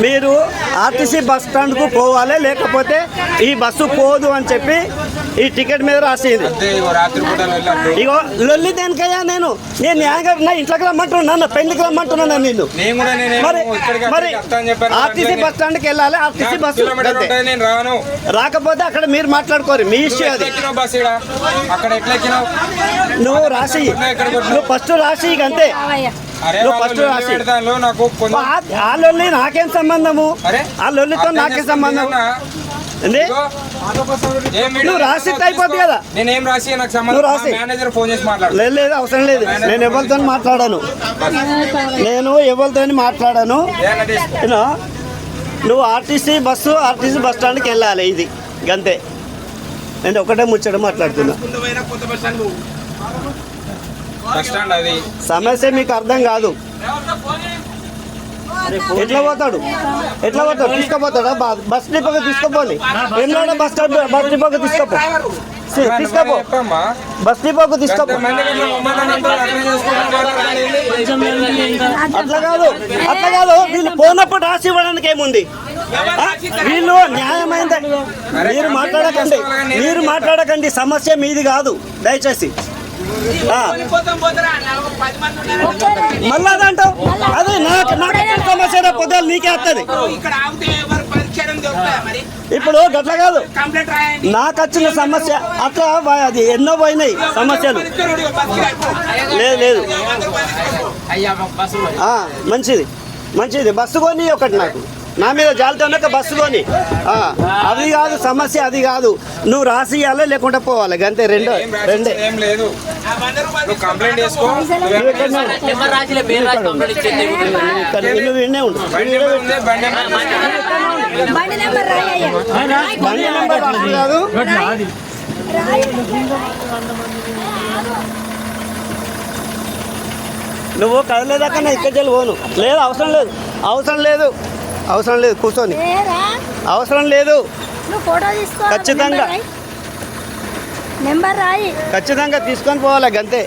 మీరు RTC bus స్టాండ్కు పోవాలి, లేకపోతే ఈ బస్సు పోదు అని చెప్పి ఈ టికెట్ మీద రాసింది. ఇగో లొల్లి దేనికయ్యా? నేను న్యాయంగా నా ఇంట్లోకి రమ్మంటున్నాను, పెళ్లికి రమ్మంటున్నాను. నేను మరి ఆర్టీసీ బస్ స్టాండ్కి వెళ్ళాలి, ఆర్టీసీ బస్సు రాకపోతే అక్కడ మీరు మాట్లాడుకోరు, మీ ఇష్యూ అది. నువ్వు రాసి, నువ్వు ఫస్ట్ రాసి అంతే. ఆ లొల్లి నాకేం సంబంధము? ఆ లొల్లితో నాకేం సంబంధం? నువ్వు రాసి అయిపోద్ది కదా. లేదు, అవసరం లేదు. నేను ఎవరితో మాట్లాడాను, నువ్వు ఆర్టీసీ బస్ స్టాండ్కి వెళ్ళాలి, ఇది గంతే. నేను ఒకటే ముచ్చట మాట్లాడుతున్నా. సమస్య మీకు అర్థం కాదు. ఎట్లా పోతాడు? తీసుకుపోతాడా? బస్ డిపోకి తీసుకుపోని. ఎన్నో బస్ డిపోకి తీసుకోపో, బస్ డిపోకి తీసుకోపో. అట్లా కాదు. వీళ్ళు పోనప్పుడు రాసి ఇవ్వడానికి ఏముంది? వీళ్ళు న్యాయమైంది. మీరు మాట్లాడకండి, సమస్య మీది కాదు దయచేసి. మళ్ళా అదంటావు, అదే నాకు సమస్య పొద్దులు నీకే వస్తుంది. ఇప్పుడు గట్ల కాదు, నాకు వచ్చిన సమస్య అట్లా అది ఎన్నో పోయినాయి సమస్యలు. లేదు, మంచిది బస్సు కొని ఒకటి నాకు నా మీద జాలితో బస్సు కొని. అది కాదు సమస్య, అది కాదు. నువ్వు రాసి ఇవ్వాలి, లేకుంటే పోవాలి, అంతే. రెండే. నువ్వు విన్నే ఉండు. బండి నెంబర్ కాదు, నువ్వు కదలేదాకా నా ఇక్కడ పోను. లేదు, అవసరం లేదు కూర్చొని, అవసరం లేదు. ఖచ్చితంగా తీసుకొని పోవాలి, అంతే.